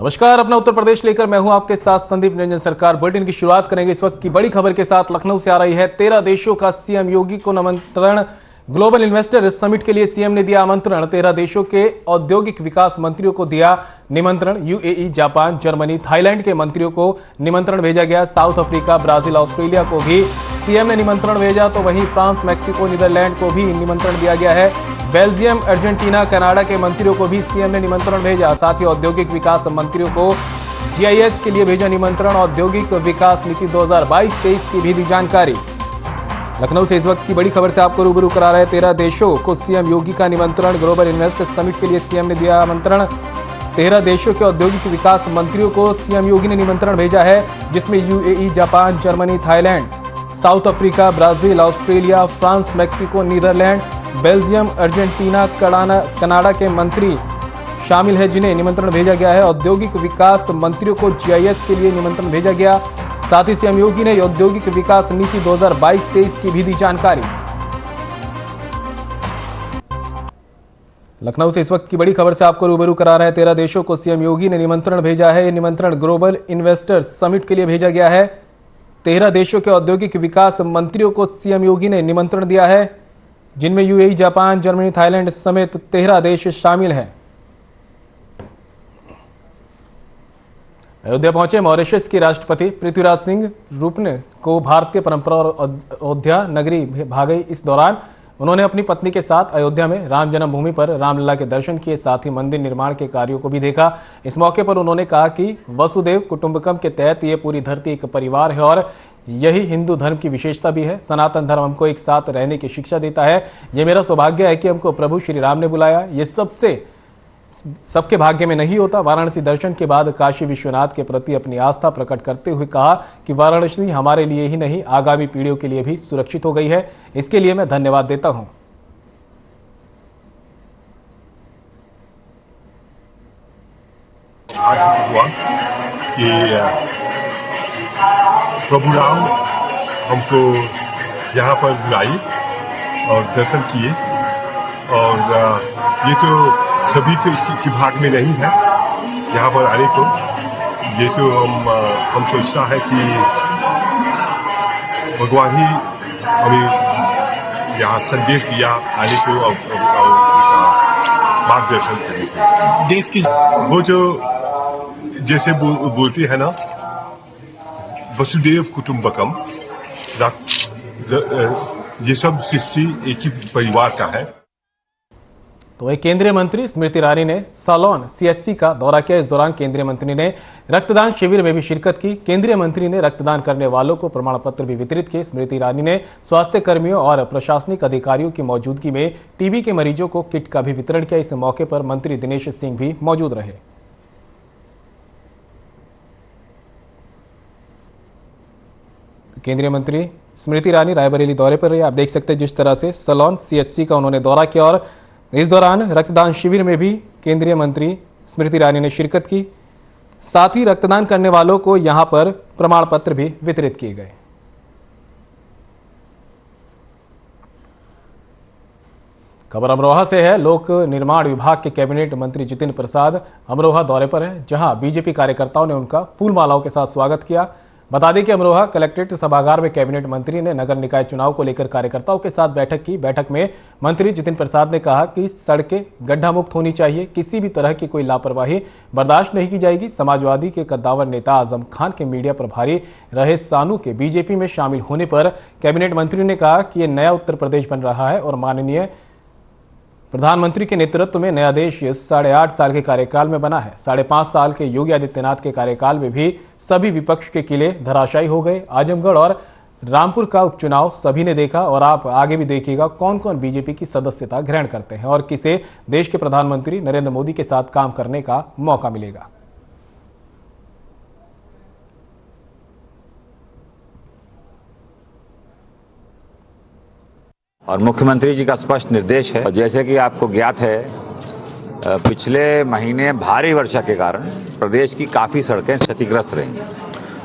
नमस्कार, अपना उत्तर प्रदेश लेकर मैं हूं आपके साथ संदीप निरंजन सरकार। बुलेटिन की शुरुआत करेंगे इस वक्त की बड़ी खबर के साथ। लखनऊ से आ रही है। 13 देशों का सीएम योगी को निमंत्रण। ग्लोबल इन्वेस्टर समिट के लिए सीएम ने दिया आमंत्रण। 13 देशों के औद्योगिक विकास मंत्रियों को दिया निमंत्रण। यूएई, जापान, जर्मनी, थाईलैंड के मंत्रियों को निमंत्रण भेजा गया। साउथ अफ्रीका, ब्राजील, ऑस्ट्रेलिया को भी सीएम ने निमंत्रण भेजा। तो वहीं फ्रांस, मैक्सिको, नीदरलैंड को भी निमंत्रण दिया गया है। बेल्जियम, अर्जेंटीना, कनाडा के मंत्रियों को भी सीएम ने निमंत्रण भेजा। साथ ही औद्योगिक विकास मंत्रियों को जीआईएस के लिए भेजा निमंत्रण। औद्योगिक विकास नीति 2022-23 की भी दी जानकारी। लखनऊ से इस वक्त की बड़ी खबर से आपको रूबरू करा रहे 13 देशों को सीएम योगी का निमंत्रण। ग्लोबल इन्वेस्टर समिट के लिए सीएम ने दिया आमंत्रण। 13 देशों के औद्योगिक विकास मंत्रियों को सीएम योगी ने निमंत्रण भेजा है, जिसमें UAE, Japan, Germany, Thailand, South Africa, Brazil, Australia, France, Mexico, Netherlands, Belgium, Argentina, Canada के मंत्री शामिल है, जिन्हें निमंत्रण भेजा गया है। औद्योगिक विकास मंत्रियों को जीआईएस के लिए निमंत्रण भेजा गया। साथ ही सीएम योगी ने औद्योगिक विकास नीति 2022-23 की भी दी जानकारी। लखनऊ से इस वक्त की बड़ी खबर से आपको रूबरू करा रहे हैं। 13 देशों को सीएम योगी ने निमंत्रण भेजा है। ये निमंत्रण ग्लोबल इन्वेस्टर्स समिट के लिए भेजा गया है। 13 देशों के औद्योगिक विकास मंत्रियों को सीएम योगी ने निमंत्रण दिया है, जिनमें यूएई, जापान, जर्मनी, थाईलैंड समेत 13 देश शामिल हैं। अयोध्या पहुंचे मॉरिशस के राष्ट्रपति पृथ्वीराज सिंह रूपन को भारतीय परंपरा और अयोध्या नगरी भागई। इस दौरान उन्होंने अपनी पत्नी के साथ अयोध्या में राम जन्मभूमि पर रामलला के दर्शन किए। साथ ही मंदिर निर्माण के कार्यों को भी देखा। इस मौके पर उन्होंने कहा कि वसुदेव कुटुंबकम के तहत ये पूरी धरती एक परिवार है और यही हिंदू धर्म की विशेषता भी है। सनातन धर्म हमको एक साथ रहने की शिक्षा देता है। ये मेरा सौभाग्य है कि हमको प्रभु श्री राम ने बुलाया। ये सबके भाग्य में नहीं होता। वाराणसी दर्शन के बाद काशी विश्वनाथ के प्रति अपनी आस्था प्रकट करते हुए कहा कि वाराणसी हमारे लिए ही नहीं, आगामी पीढ़ियों के लिए भी सुरक्षित हो गई है। इसके लिए मैं धन्यवाद देता हूं। आज हुआ कि प्रभु राम हमको यहाँ पर बुलाई और दर्शन किए, और ये तो सभी के भाग में नहीं है यहाँ पर आने को। ये तो हम सोचता है कि भगवान ही हमें यहाँ संदेश दिया आने को और मार्गदर्शन करने को। देश की वो जो जैसे बोलते हैं ना, वसुदेव कुटुंबकम, ये सब सृष्टि एक ही परिवार का है। तो वही केंद्रीय मंत्री स्मृति ईरानी ने सलोन सीएचसी का दौरा किया। इस दौरान केंद्रीय मंत्री ने रक्तदान शिविर में भी शिरकत की। केंद्रीय मंत्री ने रक्तदान करने वालों को प्रमाण पत्र भी वितरित किए। स्मृति ईरानी ने स्वास्थ्य कर्मियों और प्रशासनिक अधिकारियों की मौजूदगी में टीबी के मरीजों को किट का भी वितरण किया। इस मौके पर मंत्री दिनेश सिंह भी मौजूद रहे। केंद्रीय मंत्री स्मृति ईरानी रायबरेली दौरे पर रही। आप देख सकते हैं जिस तरह से सलोन सीएचसी का उन्होंने दौरा किया, और इस दौरान रक्तदान शिविर में भी केंद्रीय मंत्री स्मृति ईरानी ने शिरकत की। साथ ही रक्तदान करने वालों को यहां पर प्रमाण पत्र भी वितरित किए गए। खबर अमरोहा से है। लोक निर्माण विभाग के कैबिनेट मंत्री जितिन प्रसाद अमरोहा दौरे पर हैं, जहां बीजेपी कार्यकर्ताओं ने उनका फूल मालाओं के साथ स्वागत किया। बता दें कि अमरोहा कलेक्ट्रेट सभागार में कैबिनेट मंत्री ने नगर निकाय चुनाव को लेकर कार्यकर्ताओं के साथ बैठक की। बैठक में मंत्री जितिन प्रसाद ने कहा कि सड़कें गड्ढा मुक्त होनी चाहिए, किसी भी तरह की कोई लापरवाही बर्दाश्त नहीं की जाएगी। समाजवादी के कद्दावर नेता आजम खान के मीडिया प्रभारी रहे सानू के बीजेपी में शामिल होने पर कैबिनेट मंत्री ने कहा कि यह नया उत्तर प्रदेश बन रहा है और माननीय प्रधानमंत्री के नेतृत्व में नया देश 8.5 साल के कार्यकाल में बना है। 5.5 साल के योगी आदित्यनाथ के कार्यकाल में भी सभी विपक्ष के किले धराशायी हो गए। आजमगढ़ और रामपुर का उपचुनाव सभी ने देखा, और आप आगे भी देखिएगा कौन कौन बीजेपी की सदस्यता ग्रहण करते हैं और किसे देश के प्रधानमंत्री नरेंद्र मोदी के साथ काम करने का मौका मिलेगा। और मुख्यमंत्री जी का स्पष्ट निर्देश है, जैसे कि आपको ज्ञात है, पिछले महीने भारी वर्षा के कारण प्रदेश की काफ़ी सड़कें क्षतिग्रस्त रहीं,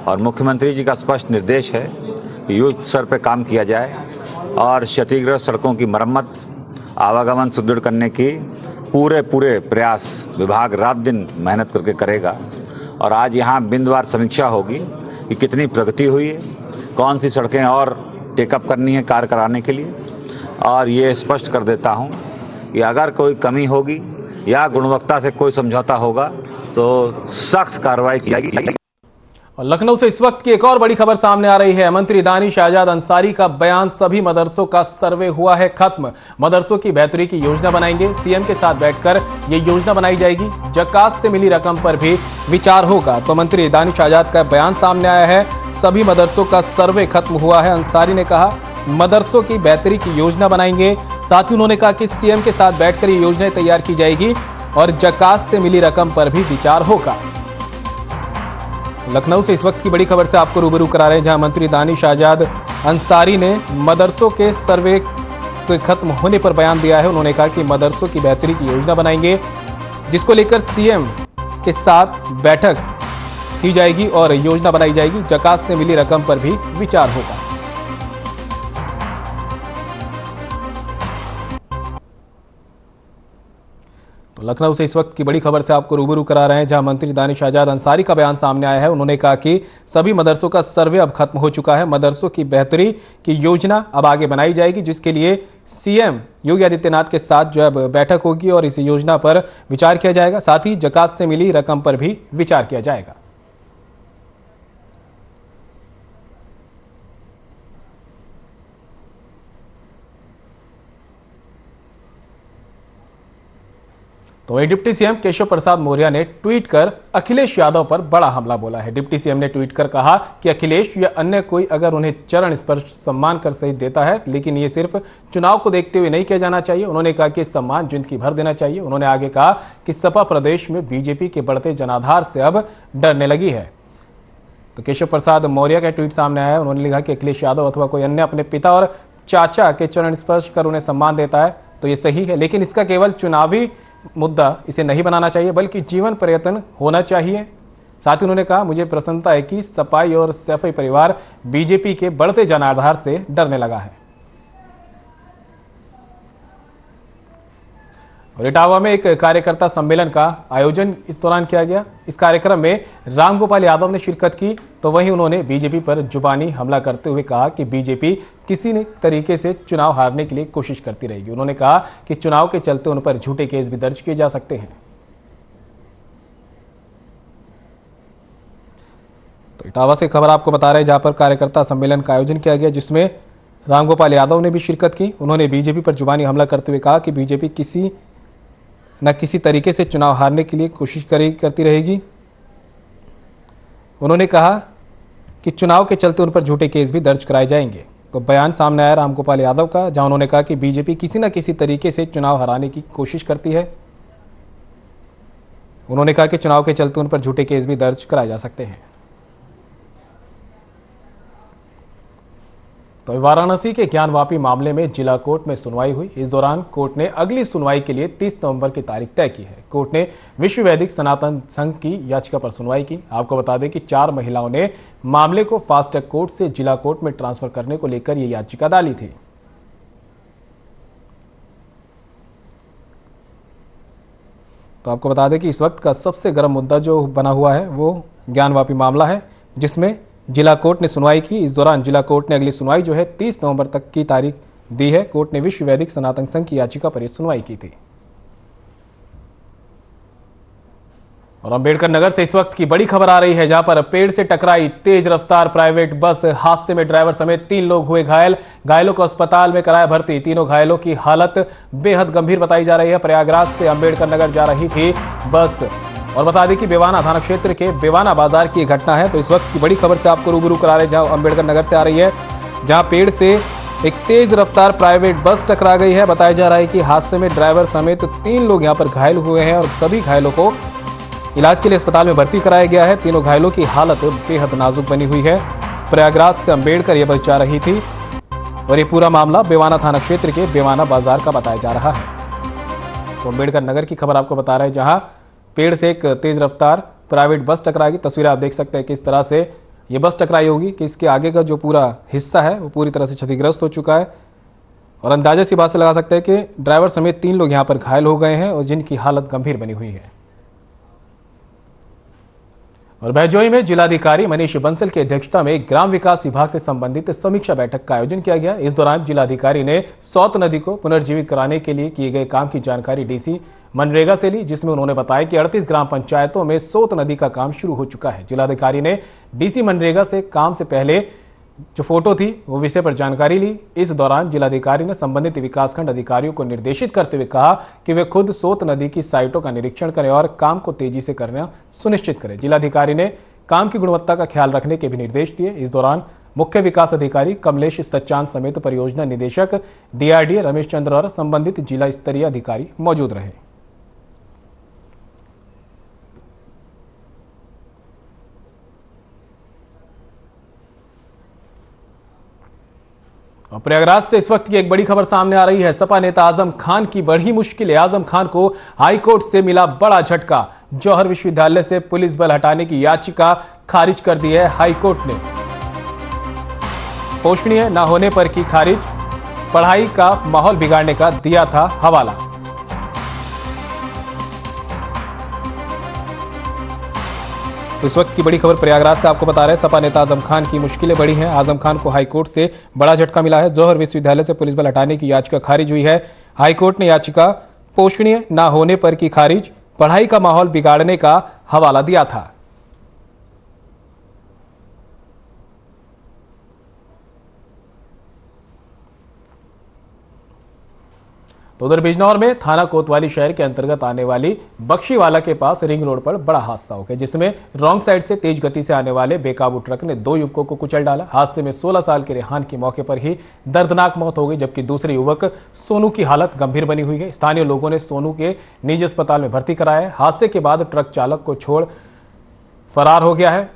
और मुख्यमंत्री जी का स्पष्ट निर्देश है कि युद्ध स्तर पर काम किया जाए और क्षतिग्रस्त सड़कों की मरम्मत, आवागमन सुदृढ़ करने की पूरे प्रयास विभाग रात दिन मेहनत करके करेगा। और आज यहाँ बिंदवार समीक्षा होगी कि कितनी प्रगति हुई है, कौन सी सड़कें और टेकअप करनी है कार्य कराने के लिए। और ये स्पष्ट कर देता हूँ कि अगर कोई कमी होगी या गुणवत्ता से कोई समझौता होगा तो सख्त कार्रवाई की जाएगी। और लखनऊ से इस वक्त की एक और बड़ी खबर सामने आ रही है। मंत्री दानिश आजाद अंसारी का बयान, सभी मदरसों का सर्वे हुआ है खत्म, मदरसों की बेहतरी की योजना बनाएंगे, सीएम के साथ बैठकर ये योजना बनाई जाएगी, जकात से मिली रकम पर भी विचार होगा। तो मंत्री दानिश आजाद का बयान सामने आया है, सभी मदरसों का सर्वे खत्म हुआ है। अंसारी ने कहा मदरसों की बेहतरी की योजना बनाएंगे, साथ ही उन्होंने कहा कि सीएम के साथ बैठकर ये योजनाएं तैयार की जाएगी और जकात से मिली रकम पर भी विचार होगा। लखनऊ से इस वक्त की बड़ी खबर से आपको रूबरू करा रहे हैं, जहां मंत्री दानिश आजाद अंसारी ने मदरसों के सर्वे के खत्म होने पर बयान दिया है। उन्होंने कहा कि मदरसों की बेहतरी की योजना बनाएंगे, जिसको लेकर सीएम के साथ बैठक की जाएगी और योजना बनाई जाएगी, जकात से मिली रकम पर भी विचार होगा। तो लखनऊ से इस वक्त की बड़ी खबर से आपको रूबरू करा रहे हैं, जहां मंत्री दानिश आजाद अंसारी का बयान सामने आया है। उन्होंने कहा कि सभी मदरसों का सर्वे अब खत्म हो चुका है, मदरसों की बेहतरी की योजना अब आगे बनाई जाएगी, जिसके लिए सीएम योगी आदित्यनाथ के साथ जो है बैठक होगी और इस योजना पर विचार किया जाएगा, साथ ही जकात से मिली रकम पर भी विचार किया जाएगा। तो वही डिप्टी सीएम केशव प्रसाद मौर्य ने ट्वीट कर अखिलेश यादव पर बड़ा हमला बोला है। डिप्टी सीएम ने ट्वीट कर कहा कि अखिलेश या अन्य कोई अगर उन्हें चरण स्पर्श सम्मान कर सही देता है, लेकिन ये सिर्फ चुनाव को देखते हुए नहीं किया जाना चाहिए। उन्होंने कहा कि सम्मान जिंदगी भर देना चाहिए। उन्होंने आगे कहा कि सपा प्रदेश में बीजेपी के बढ़ते जनाधार से अब डरने लगी है। तो केशव प्रसाद मौर्य का ट्वीट सामने आया है। उन्होंने लिखा कि अखिलेश यादव अथवा कोई अन्य अपने पिता और चाचा के चरण स्पर्श कर उन्हें सम्मान देता है तो ये सही है, लेकिन इसका केवल चुनावी मुद्दा इसे नहीं बनाना चाहिए, बल्कि जीवन पर्यटन होना चाहिए। साथ ही उन्होंने कहा मुझे प्रसन्नता है कि सपाई और सैफई परिवार बीजेपी के बढ़ते जनाधार से डरने लगा है। और इटावा में एक कार्यकर्ता सम्मेलन का आयोजन इस दौरान किया गया। इस कार्यक्रम में रामगोपाल यादव ने शिरकत की, तो वहीं उन्होंने बीजेपी पर जुबानी हमला करते हुए कहा कि बीजेपी किसी न तरीके से चुनाव हारने के लिए कोशिश करती रहेगी। उन्होंने कहा कि चुनाव के चलते उन पर झूठे केस भी दर्ज किए जा सकते हैं। तो इटावा से खबर आपको बता रहे हैं, जहां पर कार्यकर्ता सम्मेलन का आयोजन किया गया, जिसमें रामगोपाल यादव ने भी शिरकत की। उन्होंने बीजेपी पर जुबानी हमला करते हुए कहा कि बीजेपी किसी न किसी तरीके से चुनाव हारने के लिए कोशिश करती रहेगी। उन्होंने कहा कि चुनाव के चलते उन पर झूठे केस भी दर्ज कराए जाएंगे। तो बयान सामने आया रामगोपाल यादव का, जहां उन्होंने कहा कि बीजेपी किसी न किसी तरीके से चुनाव हराने की कोशिश करती है। उन्होंने कहा कि चुनाव के चलते उन पर झूठे केस भी दर्ज कराए जा सकते हैं। तो वाराणसी के ज्ञानवापी मामले में जिला कोर्ट में सुनवाई हुई। इस दौरान कोर्ट ने अगली सुनवाई के लिए 30 नवंबर की तारीख तय की है। कोर्ट ने विश्व वैदिक सनातन संघ की याचिका पर सुनवाई की। आपको बता दें कि 4 महिलाओं ने मामले को फास्ट ट्रैक कोर्ट से जिला कोर्ट में ट्रांसफर करने को लेकर यह याचिका डाली थी। तो आपको बता दें कि इस वक्त का सबसे गर्म मुद्दा जो बना हुआ है वो ज्ञानवापी मामला है, जिसमें जिला कोर्ट ने सुनवाई की। इस दौरान जिला कोर्ट ने अगली सुनवाई जो है 30 नवंबर तक की तारीख दी है। कोर्ट ने विश्व वैदिक सनातन संघ की याचिका पर यह सुनवाई की थी। और अंबेडकर नगर से इस वक्त की बड़ी खबर आ रही है, जहां पर पेड़ से टकराई तेज रफ्तार प्राइवेट बस। हादसे में ड्राइवर समेत 3 लोग हुए घायल। घायलों को अस्पताल में कराया भर्ती। तीनों घायलों की हालत बेहद गंभीर बताई जा रही है। प्रयागराज से अंबेडकर नगर जा रही थी बस। और बता दें कि बेवाना थाना क्षेत्र के बेवाना बाजार की घटना है। तो इस वक्त की बड़ी खबर से आपको रूबरू करा रहे हैं, जहां अंबेडकर नगर से आ रही है, जहां पेड़ से एक तेज रफ्तार प्राइवेट बस टकरा गई है। बताया जा रहा है कि हादसे में ड्राइवर समेत 3 लोग यहां पर घायल हुए हैं और सभी घायलों को इलाज के लिए अस्पताल में भर्ती कराया गया है। तीनों घायलों की हालत बेहद नाजुक बनी हुई है। प्रयागराज से अंबेडकर यह बस जा रही थी और ये पूरा मामला बेवाना थाना क्षेत्र के बेवाना बाजार का बताया जा रहा है। तो अंबेडकर नगर की खबर आपको बता रहे हैं, जहां पेड़ से एक तेज रफ्तार प्राइवेट बस टकराएगी। तस्वीरें आप देख सकते हैं किस तरह से ये बस टकराई होगी, कि इसके आगे का जो पूरा हिस्सा है वो पूरी तरह से क्षतिग्रस्त हो चुका है। और अंदाजा सी बात से लगा सकते हैं कि ड्राइवर समेत 3 लोग यहां पर घायल हो गए हैं और जिनकी हालत गंभीर बनी हुई है। और बहजोई में जिलाधिकारी मनीष बंसल की अध्यक्षता में ग्राम विकास विभाग से संबंधित समीक्षा बैठक का आयोजन किया गया। इस दौरान जिलाधिकारी ने सौत नदी को पुनर्जीवित कराने के लिए किए गए काम की जानकारी डीसी मनरेगा से ली, जिसमें उन्होंने बताया कि 38 ग्राम पंचायतों में सौत नदी का काम शुरू हो चुका है। जिलाधिकारी ने डीसी मनरेगा से काम से पहले जो फोटो थी वो विषय पर जानकारी ली। इस दौरान जिलाधिकारी ने संबंधित विकासखंड अधिकारियों को निर्देशित करते हुए कहा कि वे खुद सोत नदी की साइटों का निरीक्षण करें और काम को तेजी से करना सुनिश्चित करें। जिलाधिकारी ने काम की गुणवत्ता का ख्याल रखने के भी निर्देश दिए। इस दौरान मुख्य विकास अधिकारी कमलेश सच्चान समेत परियोजना निदेशक डीआरडीए रमेश चंद्र और संबंधित जिला स्तरीय अधिकारी मौजूद रहे। और प्रयागराज से इस वक्त की एक बड़ी खबर सामने आ रही है। सपा नेता आजम खान की बड़ी मुश्किल है। आजम खान को हाईकोर्ट से मिला बड़ा झटका। जौहर विश्वविद्यालय से पुलिस बल हटाने की याचिका खारिज कर दी है हाईकोर्ट ने। पोषणीय न होने पर की खारिज, पढ़ाई का माहौल बिगाड़ने का दिया था हवाला। तो इस वक्त की बड़ी खबर प्रयागराज से आपको बता रहे हैं। सपा नेता आजम खान की मुश्किलें बड़ी हैं। आजम खान को हाईकोर्ट से बड़ा झटका मिला है। जौहर विश्वविद्यालय से पुलिस बल हटाने की याचिका खारिज हुई है। हाईकोर्ट ने याचिका पोषणीय न होने पर की खारिज, पढ़ाई का माहौल बिगाड़ने का हवाला दिया था। तो उधर बिजनौर में थाना कोतवाली शहर के अंतर्गत आने वाली बख्शीवाला के पास रिंग रोड पर बड़ा हादसा हो गया, जिसमें रॉन्ग साइड से तेज गति से आने वाले बेकाबू ट्रक ने 2 युवकों को कुचल डाला। हादसे में 16 साल के रेहान की मौके पर ही दर्दनाक मौत हो गई, जबकि दूसरे युवक सोनू की हालत गंभीर बनी हुई है। स्थानीय लोगों ने सोनू के निजी अस्पताल में भर्ती कराया है। हादसे के बाद ट्रक चालक को छोड़ फरार हो गया है।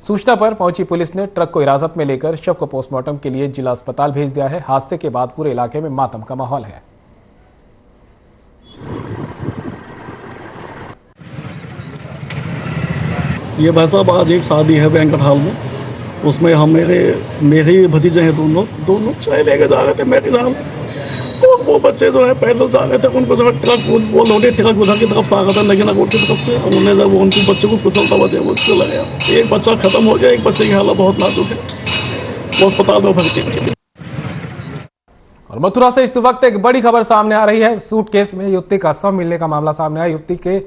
सूचना पर पहुंची पुलिस ने ट्रक को हिरासत में लेकर शव को पोस्टमार्टम के लिए जिला अस्पताल भेज दिया है। हादसे के बाद पूरे इलाके में मातम का माहौल है। ये भाई साहब आज एक शादी है वेंकट हॉल में, उसमें हम मेरे भतीजे हैं दोनों चाय लेके जा रहे थे मेरे साथ। और वो बच्चे जो है पैदल जा रहे थे, उनको जो है ट्रक उधर की तरफ से आ रहा था, लेकिन रोड की तरफ से उन्होंने जब उनके बच्चे को कुचलता हुआ वो चला गया। एक बच्चा खत्म हो गया, एक बच्चे की हालत बहुत नाजुक है, वो अस्पताल में भर्ती। और मथुरा से इस वक्त एक बड़ी खबर सामने आ रही है। सूटकेस में युवती का शव मिलने का मामला सामने आया। युवती के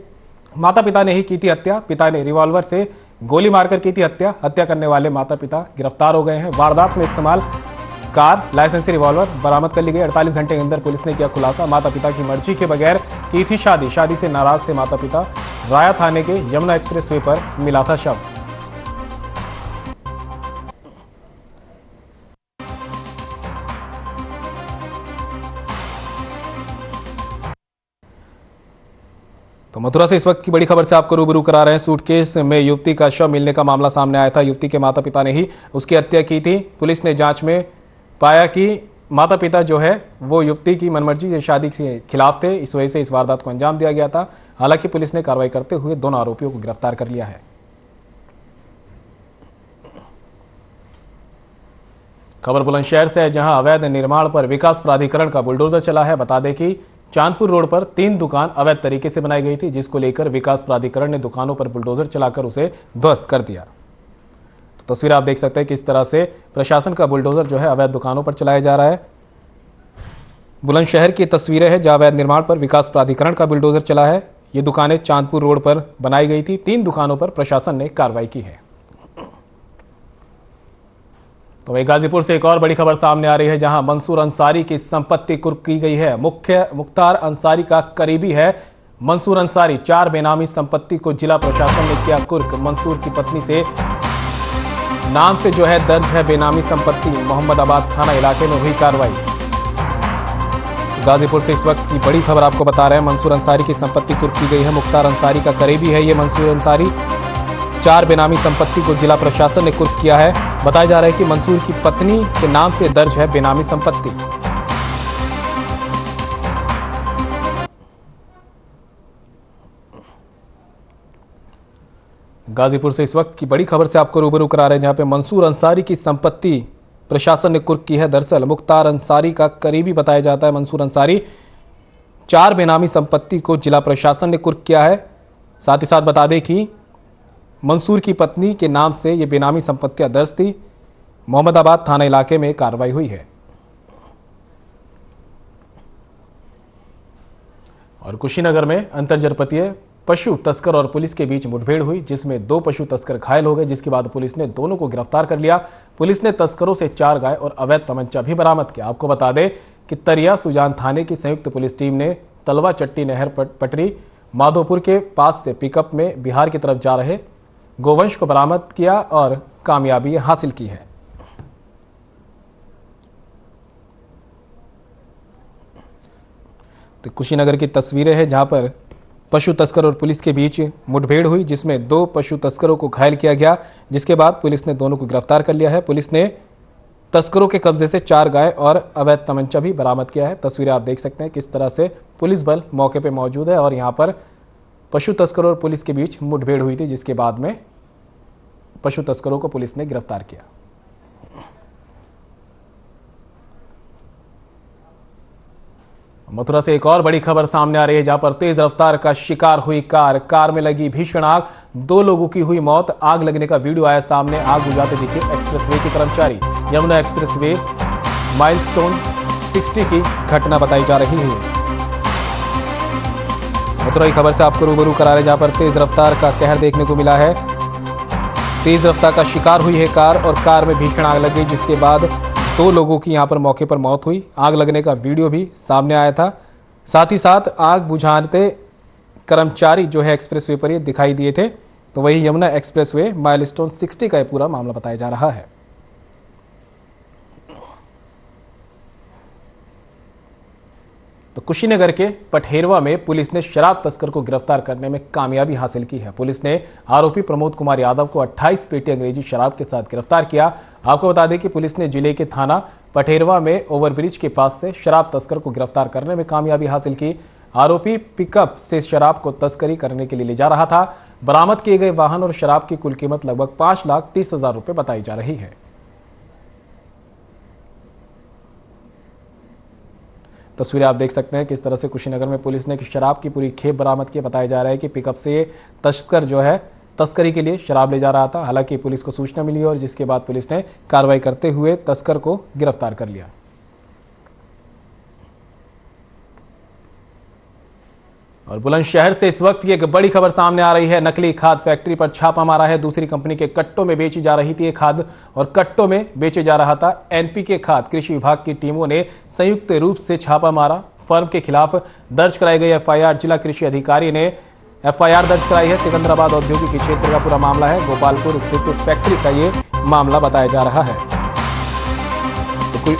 माता पिता ने ही की थी हत्या। पिता ने रिवॉल्वर से गोली मारकर की थी हत्या। हत्या करने वाले माता पिता गिरफ्तार हो गए हैं। वारदात में इस्तेमाल कार, लाइसेंसी रिवॉल्वर बरामद कर ली गई। 48 घंटे के अंदर पुलिस ने किया खुलासा। माता पिता की मर्जी के बगैर की थी शादी। शादी से नाराज थे माता पिता। राया थाने के यमुना एक्सप्रेसवे पर मिला था शव। तो मथुरा से इस वक्त की बड़ी खबर से आपको रूबरू करा रहे हैं। सूटकेस में युवती का शव मिलने का मामला सामने आया था। युवती के माता पिता ने ही उसकी हत्या की थी। पुलिस ने जांच में पाया कि माता पिता जो है वो युवती की मनमर्जी से शादी के खिलाफ थे। इस वजह से इस वारदात को अंजाम दिया गया था। हालांकि पुलिस ने कार्रवाई करते हुए दोनों आरोपियों को गिरफ्तार कर लिया है। खबर बुलंदशहर से है, जहां अवैध निर्माण पर विकास प्राधिकरण का बुलडोजर चला है। बता दें कि चांदपुर रोड पर 3 दुकान अवैध तरीके से बनाई गई थी, जिसको लेकर विकास प्राधिकरण ने दुकानों पर बुलडोजर चलाकर उसे ध्वस्त कर दिया। तो तस्वीर आप देख सकते हैं किस तरह से प्रशासन का बुलडोजर जो है अवैध दुकानों पर चलाया जा रहा है। बुलंदशहर की तस्वीरें हैं जहां अवैध निर्माण पर विकास प्राधिकरण का बुलडोजर चला है। ये दुकानें चांदपुर रोड पर बनाई गई थी। 3 दुकानों पर प्रशासन ने कार्रवाई की है। तो वही गाजीपुर से एक और बड़ी खबर सामने आ रही है, जहां मंसूर अंसारी की संपत्ति कुर्क की गई है। मुख्तार अंसारी का करीबी है मंसूर अंसारी। 4 बेनामी संपत्ति को जिला प्रशासन ने किया कुर्क। मंसूर की पत्नी से नाम से जो है दर्ज है बेनामी संपत्ति। मोहम्मदाबाद थाना इलाके में हुई कार्रवाई। तो गाजीपुर से इस वक्त की बड़ी खबर आपको बता रहे हैं। मंसूर अंसारी की संपत्ति कुर्क की गई है। मुख्तार अंसारी का करीबी है ये मंसूर अंसारी। 4 बेनामी संपत्ति को जिला प्रशासन ने कुर्क किया है। बताया जा रहा है कि मंसूर की पत्नी के नाम से दर्ज है बेनामी संपत्ति। गाजीपुर से इस वक्त की बड़ी खबर से आपको रूबरू करा रहे हैं, जहां पे मंसूर अंसारी की संपत्ति प्रशासन ने कुर्क की है। दरअसल मुख्तार अंसारी का करीबी बताया जाता है मंसूर अंसारी। 4 बेनामी संपत्ति को जिला प्रशासन ने कुर्क किया है। साथ ही साथ बता दें कि मंसूर की पत्नी के नाम से ये बेनामी संपत्तियां दर्ज थी। मोहम्मदाबाद थाना इलाके में कार्रवाई हुई है। और कुशीनगर में अंतरजनपदीय पशु तस्कर और पुलिस के बीच मुठभेड़ हुई, जिसमें 2 पशु तस्कर घायल हो गए, जिसके बाद पुलिस ने दोनों को गिरफ्तार कर लिया। पुलिस ने तस्करों से 4 गाय और अवैध तमंचा भी बरामद किया। आपको बता दें कि तरिया सुजान थाने की संयुक्त पुलिस टीम ने तलवा चट्टी नहर पटरी माधोपुर के पास से पिकअप में बिहार की तरफ जा रहे गोवंश को बरामद किया और कामयाबी हासिल की है। तो कुशीनगर की तस्वीरें हैं जहां पर पशु तस्कर और पुलिस के बीच मुठभेड़ हुई, जिसमें 2 पशु तस्करों को घायल किया गया, जिसके बाद पुलिस ने दोनों को गिरफ्तार कर लिया है। पुलिस ने तस्करों के कब्जे से 4 गाय और अवैध तमंचा भी बरामद किया है। तस्वीरें आप देख सकते हैं किस तरह से पुलिस बल मौके पर मौजूद है और यहां पर पशु तस्करों और पुलिस के बीच मुठभेड़ हुई थी, जिसके बाद में पशु तस्करों को पुलिस ने गिरफ्तार किया। मथुरा से एक और बड़ी खबर सामने आ रही है, जहां पर तेज रफ्तार का शिकार हुई कार में लगी भीषण आग, 2 लोगों की हुई मौत। आग लगने का वीडियो आया सामने। आग बुझाते दिखे एक्सप्रेसवे के कर्मचारी। यमुना एक्सप्रेसवे माइलस्टोन 60 की घटना बताई जा रही है। मथुरा की खबर से आपको रूबरू करा रहे, जहां पर तेज रफ्तार का कहर देखने को मिला है। तेज रफ्तार का शिकार हुई है कार और कार में भीषण आग लग गई, जिसके बाद 2 लोगों की यहां पर मौके पर मौत हुई। आग लगने का वीडियो भी सामने आया था। साथ ही साथ आग बुझाते कर्मचारी जो है एक्सप्रेसवे पर ये दिखाई दिए थे। तो वही यमुना एक्सप्रेसवे माइलस्टोन 60 का ये पूरा मामला बताया जा रहा है। तो कुशीनगर के पठेरवा में पुलिस ने शराब तस्कर को गिरफ्तार करने में कामयाबी हासिल की है। पुलिस ने आरोपी प्रमोद कुमार यादव को 28 पेटी अंग्रेजी शराब के साथ गिरफ्तार किया। आपको बता दें कि पुलिस ने जिले के थाना पठेरवा में ओवरब्रिज के पास से शराब तस्कर को गिरफ्तार करने में कामयाबी हासिल की। आरोपी पिकअप से शराब को तस्करी करने के लिए ले जा रहा था। बरामद किए गए वाहन और शराब की कुल कीमत लगभग 5,30,000 रुपए बताई जा रही है। तस्वीरें आप देख सकते हैं किस तरह से कुशीनगर में पुलिस ने शराब की पूरी खेप बरामद की। बताया जा रहा है कि पिकअप से ये तस्कर जो है तस्करी के लिए शराब ले जा रहा था। हालांकि पुलिस को सूचना मिली और जिसके बाद पुलिस ने कार्रवाई करते हुए तस्कर को गिरफ्तार कर लिया। और बुलंदशहर से इस वक्त की एक बड़ी खबर सामने आ रही है। नकली खाद फैक्ट्री पर छापा मारा है। दूसरी कंपनी के कट्टों में बेची जा रही थी ये खाद और कट्टों में बेचे जा रहा था एनपीके खाद। कृषि विभाग की टीमों ने संयुक्त रूप से छापा मारा। फर्म के खिलाफ दर्ज कराई गई एफआईआर। जिला कृषि अधिकारी ने एफआईआर दर्ज कराई है। सिकंदराबाद औद्योगिक क्षेत्र का पूरा मामला है। गोपालपुर स्थित फैक्ट्री का ये मामला बताया जा रहा है। तो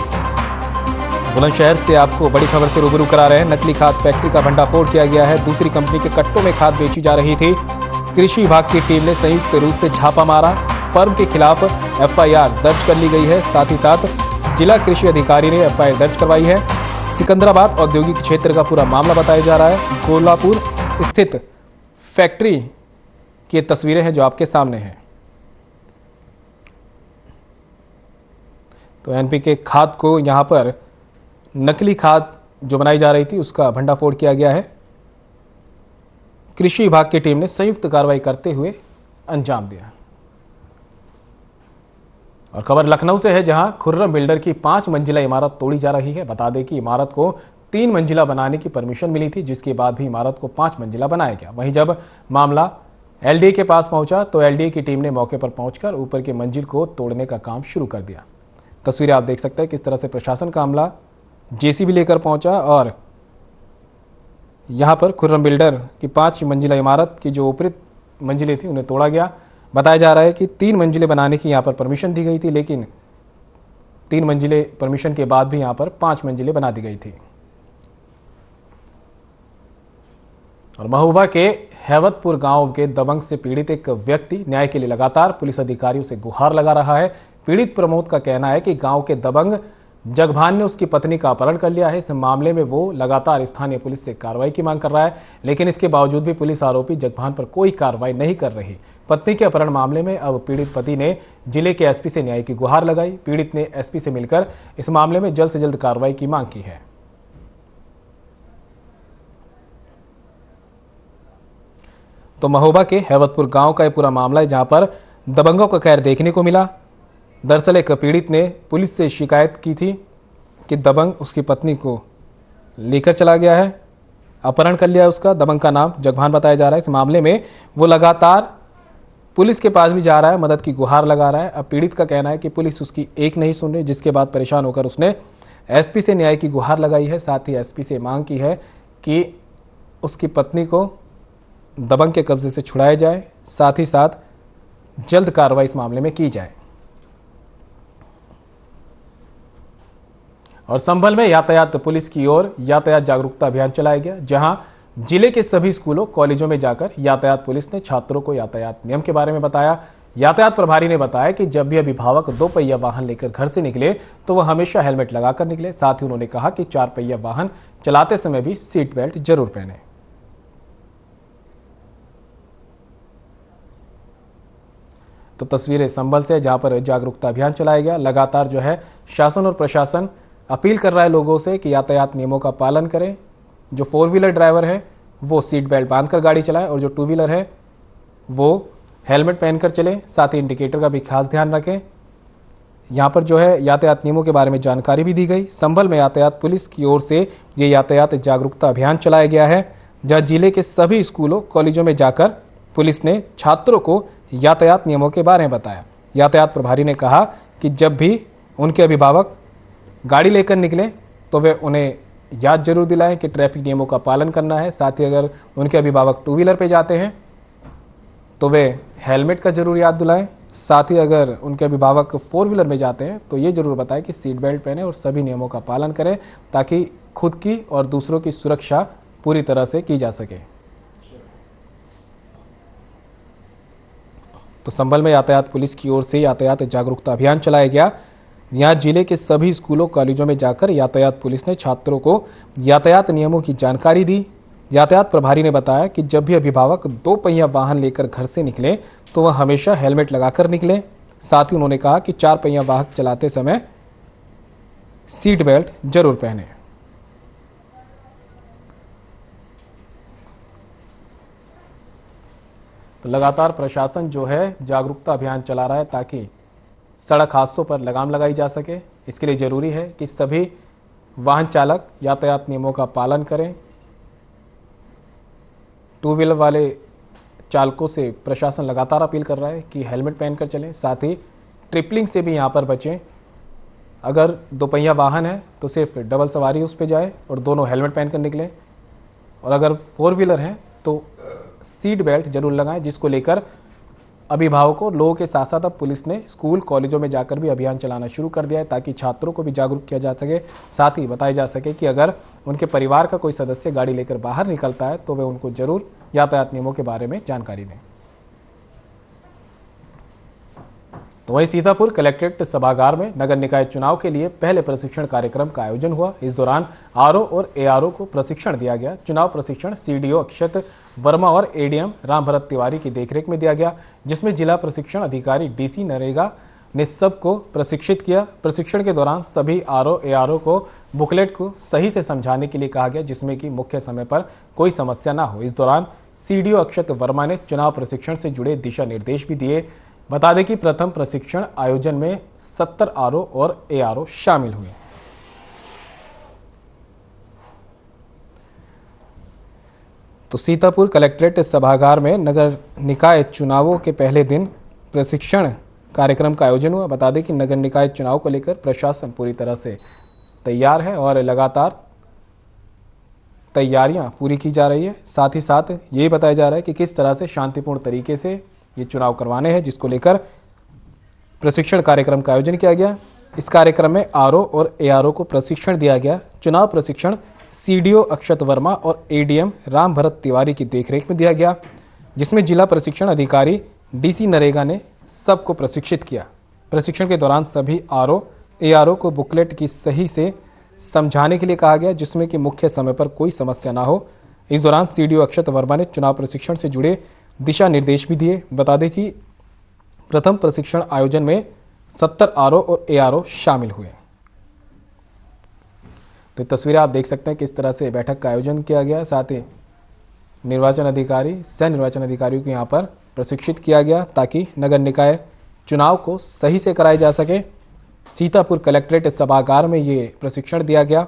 बुलंदशहर से आपको बड़ी खबर से रूबरू करा रहे हैं। नकली खाद फैक्ट्री का भंडाफोड़ किया गया है। दूसरी कंपनी के कट्टों में खाद बेची जा रही थी। कृषि विभाग की टीम ने संयुक्त रूप से छापा मारा। फर्म के खिलाफ एफआईआर दर्ज कर ली गई है। साथ ही साथ जिला कृषि अधिकारी ने एफआईआर दर्ज करवाई है। सिकंदराबाद औद्योगिक क्षेत्र का पूरा मामला बताया जा रहा है। कोल्हापुर स्थित फैक्ट्री की तस्वीरें हैं जो आपके सामने हैं। तो एनपीके खाद को यहां पर नकली खाद जो बनाई जा रही थी उसका भंडाफोड़ किया गया है। कृषि विभाग की टीम ने संयुक्त कार्रवाई करते हुए अंजाम दिया। और खबर लखनऊ से है, जहां खुर्रम बिल्डर की 5 मंजिला इमारत तोड़ी जा रही है। बता दें कि इमारत को 3 मंजिला बनाने की परमिशन मिली थी, जिसके बाद भी इमारत को 5 मंजिला बनाया गया। वहीं जब मामला एलडीए के पास पहुंचा तो एलडीए की टीम ने मौके पर पहुंचकर ऊपर की मंजिल को तोड़ने का काम शुरू कर दिया। तस्वीरें आप देख सकते हैं किस तरह से प्रशासन का अमला जेसीबी लेकर पहुंचा और यहां पर खुर्रम बिल्डर की 5 मंजिला इमारत की जो ऊपरी मंजिलें थी उन्हें तोड़ा गया। बताया जा रहा है कि 3 मंजिलें बनाने की यहां पर परमिशन दी गई थी, लेकिन 3 मंजिलें परमिशन के बाद भी यहां पर 5 मंजिलें बना दी गई थी। और महोबा के हैवतपुर गांव के दबंग से पीड़ित एक व्यक्ति न्याय के लिए लगातार पुलिस अधिकारियों से गुहार लगा रहा है। पीड़ित प्रमोद का कहना है कि गांव के दबंग जगभान ने उसकी पत्नी का अपहरण कर लिया है। इस मामले में वो लगातार स्थानीय पुलिस से कार्रवाई की मांग कर रहा है, लेकिन इसके बावजूद भी पुलिस आरोपी जगभान पर कोई कार्रवाई नहीं कर रही। पत्नी के अपहरण मामले में अब पीड़ित पति ने जिले के एसपी से न्याय की गुहार लगाई। पीड़ित ने एसपी से मिलकर इस मामले में जल्द से जल्द कार्रवाई की मांग की है। तो महोबा के हैवतपुर गांव का ये पूरा मामला है, जहां पर दबंगों का कहर देखने को मिला। दरअसल एक पीड़ित ने पुलिस से शिकायत की थी कि दबंग उसकी पत्नी को लेकर चला गया है, अपहरण कर लिया है उसका। दबंग का नाम जगभान बताया जा रहा है। इस मामले में वो लगातार पुलिस के पास भी जा रहा है, मदद की गुहार लगा रहा है। अब पीड़ित का कहना है कि पुलिस उसकी एक नहीं सुन रही, जिसके बाद परेशान होकर उसने एसपी से न्याय की गुहार लगाई है। साथ ही एसपी से मांग की है कि उसकी पत्नी को दबंग के कब्जे से छुड़ाया जाए, साथ ही साथ जल्द कार्रवाई इस मामले में की जाए। और संभल में यातायात पुलिस की ओर यातायात जागरूकता अभियान चलाया गया, जहां जिले के सभी स्कूलों कॉलेजों में जाकर यातायात पुलिस ने छात्रों को यातायात नियम के बारे में बताया। यातायात प्रभारी ने बताया कि जब भी अभिभावक 2 पहिया वाहन लेकर घर से निकले तो वह हमेशा हेलमेट लगाकर निकले। साथ ही उन्होंने कहा कि 4 पहिया वाहन चलाते समय भी सीट बेल्ट जरूर पहने। तो तस्वीरें संभल से, जहां पर जागरूकता अभियान चलाया गया। लगातार जो है शासन और प्रशासन अपील कर रहा है लोगों से कि यातायात नियमों का पालन करें। जो 4 व्हीलर ड्राइवर है वो सीट बेल्ट बांधकर गाड़ी चलाएं और जो 2 व्हीलर है वो हेलमेट पहनकर चलें। साथ ही इंडिकेटर का भी खास ध्यान रखें। यहाँ पर जो है यातायात नियमों के बारे में जानकारी भी दी गई। संभल में यातायात पुलिस की ओर से ये यातायात जागरूकता अभियान चलाया गया है, जहाँ जिले के सभी स्कूलों कॉलेजों में जाकर पुलिस ने छात्रों को यातायात नियमों के बारे में बताया। यातायात प्रभारी ने कहा कि जब भी उनके अभिभावक गाड़ी लेकर निकलें तो वे उन्हें याद जरूर दिलाएं कि ट्रैफिक नियमों का पालन करना है। साथ ही अगर उनके अभिभावक 2 व्हीलर पे जाते हैं तो वे हेलमेट का जरूर याद दिलाएं। साथ ही अगर उनके अभिभावक 4 व्हीलर में जाते हैं तो ये जरूर बताएं कि सीट बेल्ट पहने और सभी नियमों का पालन करें, ताकि खुद की और दूसरों की सुरक्षा पूरी तरह से की जा सके। तो संभल में यातायात पुलिस की ओर से यातायात जागरूकता अभियान चलाया गया। यहाँ जिले के सभी स्कूलों कॉलेजों में जाकर यातायात पुलिस ने छात्रों को यातायात नियमों की जानकारी दी। यातायात प्रभारी ने बताया कि जब भी अभिभावक 2 पहिया वाहन लेकर घर से निकले तो वह हमेशा हेलमेट लगाकर निकले। साथ ही उन्होंने कहा कि 4 पहिया वाहन चलाते समय सीट बेल्ट जरूर पहने। तो लगातार प्रशासन जो है जागरूकता अभियान चला रहा है ताकि सड़क हादसों पर लगाम लगाई जा सके। इसके लिए जरूरी है कि सभी वाहन चालक यातायात नियमों का पालन करें। 2 व्हीलर वाले चालकों से प्रशासन लगातार अपील कर रहा है कि हेलमेट पहनकर चलें। साथ ही ट्रिपलिंग से भी यहाँ पर बचें। अगर 2 पहिया वाहन है तो सिर्फ डबल सवारी उस पर जाए और दोनों हेलमेट पहनकर निकलें। और अगर 4 व्हीलर हैं तो सीट बेल्ट जरूर लगाएं, जिसको लेकर अभिभावकों लोगों के साथ साथ अब पुलिस ने स्कूल कॉलेजों में जाकर भी अभियान चलाना शुरू कर दिया है, ताकि छात्रों को भी जागरूक किया जा सके। साथ ही बताया जा सके कि अगर उनके परिवार का कोई सदस्य गाड़ी लेकर बाहर निकलता है तो वे उनको जरूर यातायात नियमों के बारे में जानकारी दें। तो वहीं सीतापुर कलेक्ट्रेट सभागार में नगर निकाय चुनाव के लिए पहले प्रशिक्षण कार्यक्रम का आयोजन हुआ। इस दौरान आरओ और एआरओ को प्रशिक्षण दिया गया। चुनाव प्रशिक्षण सीडीओ अक्षत वर्मा और एडीएम राम भरत तिवारी की देखरेख में दिया गया, जिसमें जिला प्रशिक्षण अधिकारी डीसी नरेगा ने सबको प्रशिक्षित किया। प्रशिक्षण के दौरान सभी आरओ एआरओ को बुकलेट को सही से समझाने के लिए कहा गया, जिसमें कि मुख्य समय पर कोई समस्या ना हो। इस दौरान सीडीओ अक्षत वर्मा ने चुनाव प्रशिक्षण से जुड़े दिशा निर्देश भी दिए। बता दें कि प्रथम प्रशिक्षण आयोजन में 70 आरओ और एआरओ शामिल हुए। तो सीतापुर कलेक्ट्रेट सभागार में नगर निकाय चुनावों के पहले दिन प्रशिक्षण कार्यक्रम का आयोजन हुआ। बता दें कि नगर निकाय चुनाव को लेकर प्रशासन पूरी तरह से तैयार है और लगातार तैयारियां पूरी की जा रही है। साथ ही साथ ये बताया जा रहा है कि किस तरह से शांतिपूर्ण तरीके से ये चुनाव करवाने हैं, जिसको लेकर प्रशिक्षण कार्यक्रम का आयोजन किया गया। इस कार्यक्रम में आरओ और एआरओ को प्रशिक्षण दिया गया। चुनाव प्रशिक्षण सीडीओ अक्षत वर्मा और एडीएम राम भरत तिवारी की देखरेख में दिया गया, जिसमें जिला प्रशिक्षण अधिकारी डीसी नरेगा ने सबको प्रशिक्षित किया। प्रशिक्षण के दौरान सभी आरओ एआरओ को बुकलेट की सही से समझाने के लिए कहा गया, जिसमें कि मुख्य समय पर कोई समस्या ना हो। इस दौरान सीडीओ अक्षत वर्मा ने चुनाव प्रशिक्षण से जुड़े दिशा निर्देश भी दिए। बता दें कि प्रथम प्रशिक्षण आयोजन में 70 आरओ और एआरओ शामिल हुए। तो तस्वीरें आप देख सकते हैं किस तरह से बैठक का आयोजन किया गया। साथ ही निर्वाचन अधिकारी, सह निर्वाचन अधिकारियों को यहाँ पर प्रशिक्षित किया गया ताकि नगर निकाय चुनाव को सही से कराया जा सके। सीतापुर कलेक्ट्रेट सभागार में ये प्रशिक्षण दिया गया।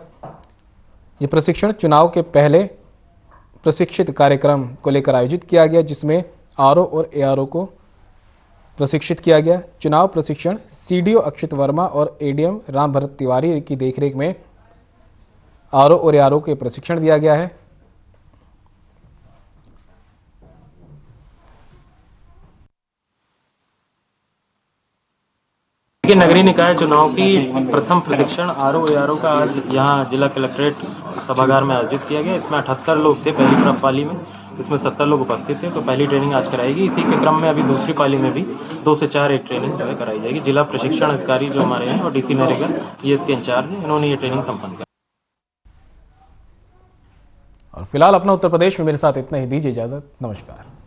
ये प्रशिक्षण चुनाव के पहले प्रशिक्षित कार्यक्रम को लेकर आयोजित किया गया, जिसमें आरओ और एआरओ को प्रशिक्षित किया गया। चुनाव प्रशिक्षण सीडीओ अक्षित वर्मा और एडीएम राम भरत तिवारी की देखरेख में आरओ और एआरओ को प्रशिक्षण दिया गया है। नगरीय निकाय चुनाव की प्रथम प्रशिक्षण आरओ एआरओ का आज यहाँ जिला कलेक्ट्रेट सभागार में आयोजित किया गया। इसमें 78 लोग थे पहली पाली में, इसमें 70 लोग उपस्थित थे। तो पहली ट्रेनिंग आज कराएगी। इसी के क्रम में अभी दूसरी पाली में भी 2 से 4 एक ट्रेनिंग जो है कराई जाएगी। जिला प्रशिक्षण अधिकारी जो हमारे हैं और डीसी नरेगा ये इसके इंचार्ज हैं, इन्होंने ये ट्रेनिंग संपन्न की। और फिलहाल अपना उत्तर प्रदेश में मेरे साथ इतना ही, दीजिए इजाजत, नमस्कार।